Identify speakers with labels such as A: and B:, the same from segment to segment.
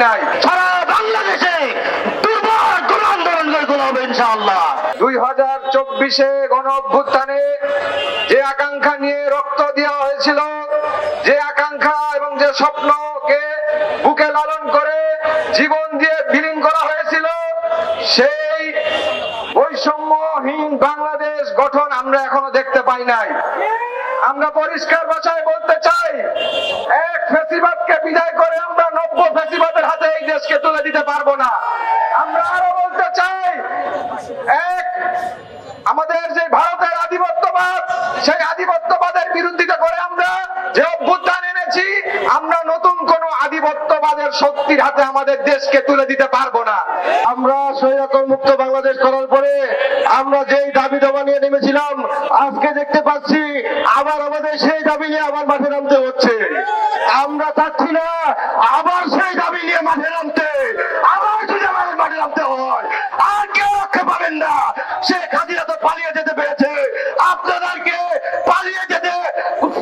A: নাই। সারা বাংলাদেশে দুর্বার কোন আন্দোলন গড়ে হবে ইনশাআল্লাহ। 2024-এ গণ অভ্যুত্থানে যে আকাঙ্ক্ষা নিয়ে রক্ত দেওয়া হয়েছিল, যে আকাঙ্ক্ষা এবং যে স্বপ্নকে বুকে লালন করে জীবন দিয়ে বিলীন করা হয়েছিল, সেই বৈষম্যহীন বাংলাদেশ গঠন আমরা এখনো দেখতে পাই নাই। আমরা পরিষ্কার ভাষায় বলতে চাই, এক ফ্যাসিবাদকে বিদায় করে আমরা 90 ফ্যাসিবাদের হাতে এই দেশকে তুলে দিতে পারবো না। আমরা আরো বলতে চাই, আমাদের যে ভারতের আধিপত্যবাদ, সেই আধিপত্যবাদের বিরোধিতা করে আমরা যে অভ্যুত্থান এনেছি, আমরা নতুন কোন আধিপত্যবাদের শক্তির হাতে আমাদের দেশকে তুলে দিতে পারবো না। আমরা স্বৈরাচার মুক্ত বাংলাদেশ করার পরে আমরা যেই দাবি দাবা নিয়ে নেমেছিলাম, আজকে দেখতে পাচ্ছি আবার আমাদের সেই দাবি নিয়ে আবার মাঠে নামতে হচ্ছে। আমরা চাচ্ছি না আবার সেই দাবি নিয়ে মাঠে নামতে, আবার যদি আমাদের মাঠে নামতে হয় আর কেউ রক্ষা পাবেন না। শেখ হাসিনা তো পালিয়ে যেতে পেরেছে, আপনাদেরকে পালিয়ে যেতে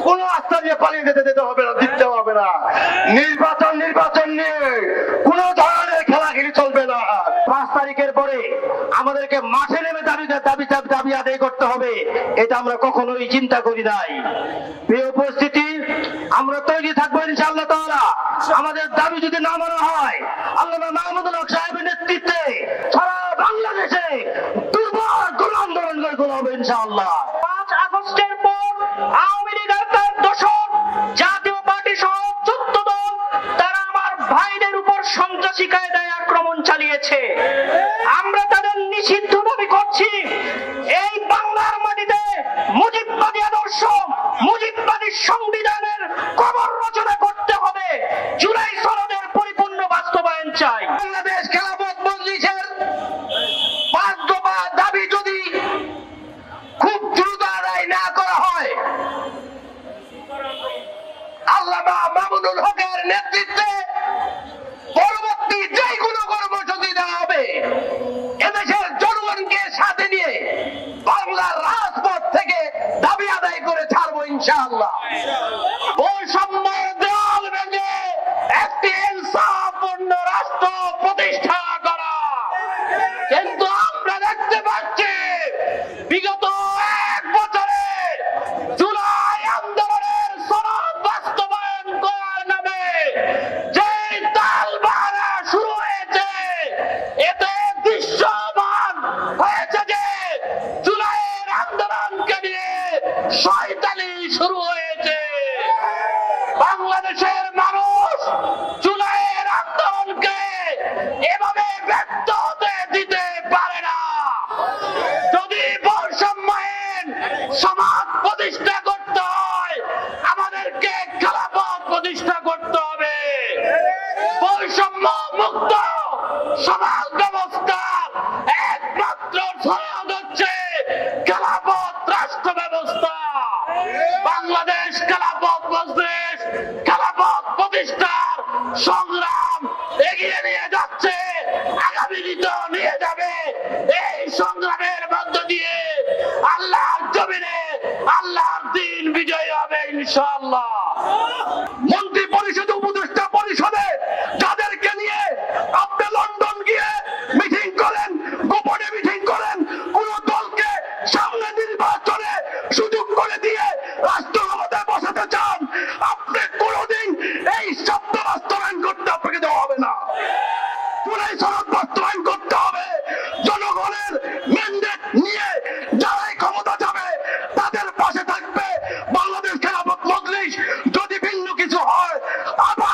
A: কোন রাস্তা দিয়ে পালিয়ে যেতে হবে না, দিতে হবে না। নির্বাচন নিয়ে কোন ধরনের খেলাখেলি চলবে না। 5 তারিখের পরে আমাদেরকে মাঠে নেমে দাবি আদায় করতে হবে, এটা আমরা কখনোই চিন্তা করি নাই। প্রিয় উপস্থিতি, আমরা তৈরি থাকবো ইনশাআল্লাহ তাআলা। আমাদের দাবি যদি না মানা হয়, আল্লামা মাহমুদুল হক সাহেবের নেতৃত্বে সারা বাংলাদেশে দুর্বার কোন আন্দোলন গড়ে হবে ইনশাআল্লাহ।
B: 5 আগস্টের পর আওয়ামী লীগের তার দোসর জাতীয় পার্টি সহ 14 দল তারা আমার ভাইদের উপর সন্ত্রাসী কায়দায় আক্রমণ চালিয়েছে। আমরা তাদের নিষিদ্ধ দাবি করছি। এই বাংলার মাটিতে মুজিববাদী আদর্শ, মুজিববাদী সংবিধানের কবর রচনা করতে হবে। জুলাই সনদের পরিপূর্ণ বাস্তবায়ন চাই।
A: বাংলাদেশ খেলাফত মজলিসের 5 দফা দাবি যদি খুব দ্রুত আদায় না করা হয়, আল্লামা মাহমুদুল হকের নেতৃত্বে পরবর্তী যেগুলো কর্মসূচি দেওয়া হবে, এদেশের জনগণকে সাথে নিয়ে বাংলার রাজপথ থেকে দাবি আদায় করে ছাড়বো ইনশাআল্লাহ। বৈষম্য দেওয়াল ভেঙে একটি ইনসাফপূর্ণ রাষ্ট্র প্রতিষ্ঠা করা। কিন্তু আমরা দেখতে পাচ্ছি বিগত 1 বছরে জুলাই আন্দোলনের সনদ বাস্তবায়ন করার নামে যে তালবাহানা শুরু হয়েছে, এতে দৃশ্যমান হয়েছে যে জুলাইয়ের আন্দোলনকে নিয়ে শয়তানি শুরু হয়েছে। বাংলাদেশের মানুষ জুলাইয়ের আন্দোলনকে এভাবে ব্যর্থ হতে দিতে পারে না। যদি বৈষম্যহীন সমাজ প্রতিষ্ঠা করতে হয়, আমাদেরকে খেলাফত প্রতিষ্ঠা করতে হবে। বৈষম্য মুক্ত সমাজ ব্যবস্থার একমাত্র সনদ হচ্ছে খেলাফত রাষ্ট্র ব্যবস্থা। বাংলাদেশ খেলাফত মজলিস খেলাফত প্রতিষ্ঠার সংগ্রাম এগিয়ে নিয়ে যাচ্ছে, আগামী দিনেও নিয়ে যাবে। এই সংগ্রামের মধ্য দিয়ে আল্লাহর জমিনে আল্লাহর দ্বীন বিজয়ী হবে ইনশাআল্লাহ। মন্ত্রী পরিষদ, উপদেষ্টা পরিষদে যাদেরকে নিয়ে আপনি লন্ডন গিয়ে মিটিং করেন, গোপনে মিটিং করেন, কোন দলকে সামনে নির্বাচনে সুযোগ করে দিয়ে রাষ্ট্র ক্ষমতায় বসাতে চান, আপনি কোনদিন এই শব্দ বাস্তবায়ন করতে আপনাকে দেওয়া হবে না। জুলাই সনদ বাস্তবায়ন করতে হবে। জনগণের ম্যান্ডেট নিয়ে যারাই ক্ষমতা যাবে তাদের পাশে থাকবে বাংলাদেশ খেলাফত মজলিস। যদি ভিন্ন কিছু হয়, আবার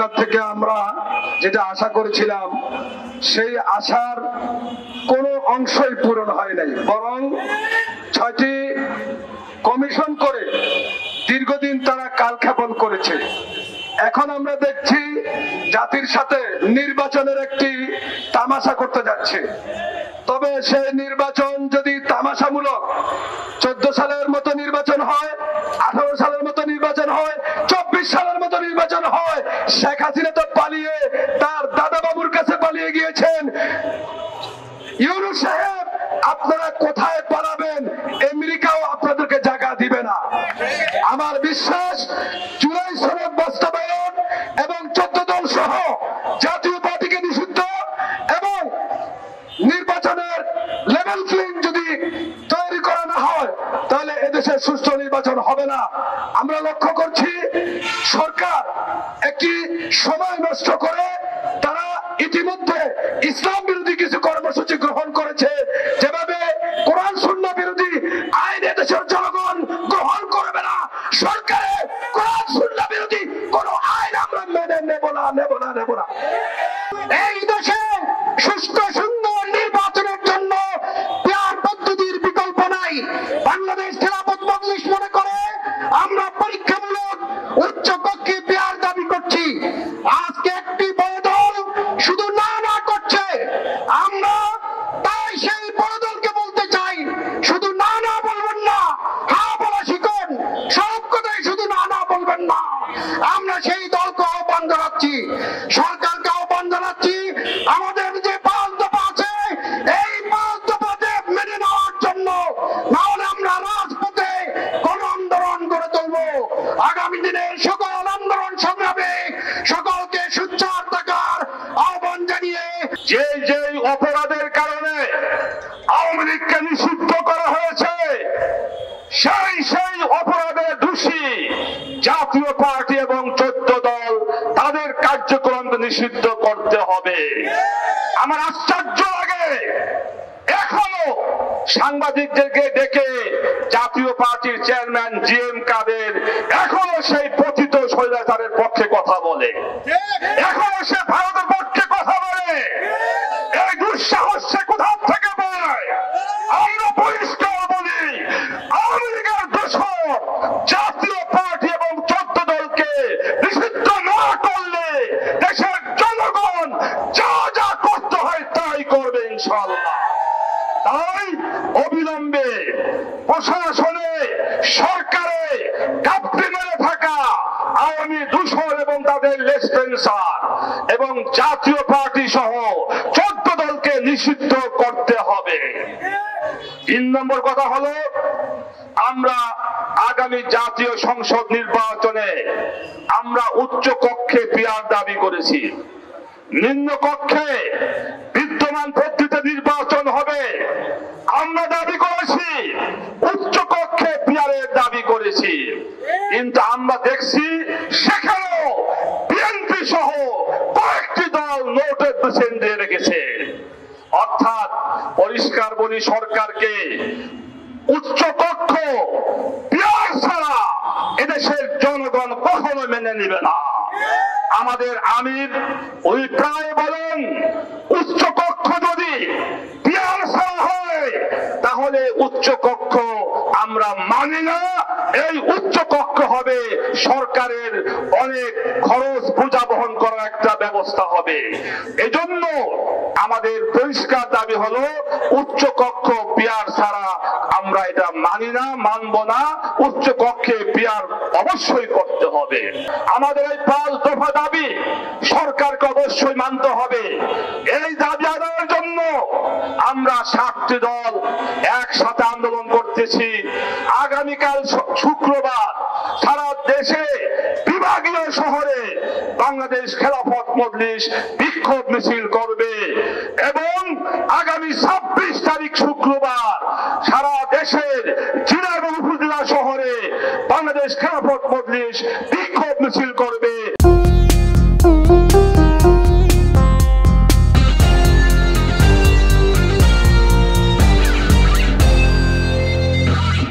A: সরকার থেকে আমরা যেটা আশা করেছিলাম সেই আশার কোনো অংশই পূরণ হয় নাই, বরং 6টি কমিশন করে দীর্ঘদিন তারা কালক্ষেপণ করেছে। এখন আমরা দেখছি জাতির সাথে নির্বাচনের একটি তামাশা করতে যাচ্ছে। তবে সেই নির্বাচন যদি তামাশামূলক 14 সালের মতো নির্বাচন হয়, 18 সালের মতো নির্বাচন হয়, 24 সালের মতো নির্বাচন হয়, শেখ হাসিনা তো পালিয়ে তার দাদা বাবুর কাছে পালিয়ে গিয়েছেন। ইউনূস সাহেব, আপনারা কোথায় পালাবেন? আমেরিকাও আপনাদেরকে জায়গা দিবে না। আমার বিশ্বাস জুলাই সনদ বাস্তবায়ন এবং 14 দল সহ জাতীয় পার্টিকে নিষিদ্ধ এবং নির্বাচনের লেভেল প্লেইং যদি তৈরি করা না হয় তাহলে এদেশে সুষ্ঠু নির্বাচন হবে না। আমরা লক্ষ্য করছি সরকার একটি সময় নষ্ট করে তারা ইতিমধ্যে ইসলাম বিরোধী কিছু কর্মসূচি গ্রহণ করেছে। যেভাবে কোরআন সুন্নাহ বিরোধী আইন এদেশের জনগণ গ্রহণ করবে না, সরকারের কোরআন সুন্নাহ বিরোধী কোন আইন আমরা মেনে নেব না।
B: এই দেশে সুষ্ঠু সুন্দর নির্বাচনের জন্য পেয়ার পদ্ধতির বিকল্প নাই। বাংলাদেশ খেলাফত মজলিস মনে করে আমরা পরীক্ষামূলক উচ্চ কক্ষে পেয়ার দাবি করছি। আজকে একটি বড় দল শুধু না করছে, আমরা তাই সেই বড় দলকে বলতে চাই শুধু না বলবেন না, হ্যাঁ বলা শিখুন। সব কথাই শুধু না বলবেন না। আমরা সেই দলকে আহ্বান জানাচ্ছি, সরকারকে আহ্বান জানাচ্ছি, আমাদের যে 5 দফা আছে এই 5 দফাতে মেনে নেওয়ার জন্য, নাহলে আমরা রাজপথে গণ আন্দোলন গড়ে তুলবো। আগামী দিনে সকল আন্দোলন সংগ্রামে সকলকে সোচ্চার থাকার আহ্বান জানিয়ে
A: যে অপরাধের কারণে আওয়ামী লীগকে নিষিদ্ধ করা হয়েছে সেই অপরাধের দোষী জাতীয় পার্টি এবং 14 দল তাদের কার্যক্রম নিষিদ্ধ করতে হবে। আমার আশ্চর্য লাগে এখনো সাংবাদিকদেরকে ডেকে জাতীয় পার্টির চেয়ারম্যান জিএম কাদের এখনো সেই পতিত স্বৈরাচারের পক্ষে কথা বলে, এখনো সে ভারতের পক্ষে কথা বলে। এই দুঃসাহস সে কোথা থেকে পায়? আমরা পরিষ্কার বলি, আওয়ামী লীগের দোষর জাতীয় পার্টি এবং 14 দলকে নিষিদ্ধ না করলে দেশের জনগণ যা করতে হয় তাই করবে ইনশাআল্লাহ। তাই অবিলম্বে প্রশাসনে সরকারে ঘাপটি মেরে থাকা আওয়ামী দূষণ এবং তাদের লেসপেন্সার এবং জাতীয় পার্টি সহ 14 দলকে নিষিদ্ধ করতে হবে। 3 নম্বর কথা হলো, আমরা আগামী জাতীয় সংসদ নির্বাচনে আমরা উচ্চ কক্ষে পিয়ার দাবি করেছি। নিম্ন কক্ষে বিদ্যমান পদ্ধতিতে নির্বাচন হবে আমরা দাবি করেছি, উচ্চ কক্ষে পিয়ারের দাবি করেছি। কিন্তু আমরা দেখছি সেখানেও বিএনপি সহ কয়েকটি দল নোটের পেছন দিয়ে রেখেছে। অর্থাৎ পরিষ্কার বলি, সরকারকে উচ্চ কক্ষ পিয়ার ছাড়া এদেশের জনগণ কখনো মেনে নিবে না। আমাদের আমির ওই প্রায় বলেন, উচ্চ কক্ষ যদি পিয়ার ছাড়া হয় তাহলে উচ্চ কক্ষ আমরা মানি না। এই উচ্চ কক্ষ হবে সরকারের অনেক খরচ বোঝা বহন করার একটা ব্যবস্থা হবে। এজন্য আমাদের পরিষ্কার দাবি হলো, উচ্চ কক্ষ পিয়ার ছাড়া আমরা এটা মানি না, মানব না। উচ্চ কক্ষে পিয়ার অবশ্যই করতে হবে। আমাদের এই 5 দফা দাবি সরকারকে অবশ্যই মানতে হবে। এই দাবি আদায়ের জন্য আমরা 7টি দল একসাথে আন্দোলন করতেছি। আগামীকাল শুক্রবার সারা দেশে বিভাগীয় শহরে বাংলাদেশ খেলাফত মজলিস বিক্ষোভ মিছিল করবে এবং আগামী 26 তারিখ শুক্রবার সারা দেশের জেলা এবং উপজেলা শহরে বাংলাদেশ খেলাফত মজলিস বিক্ষোভ মিছিল করবে।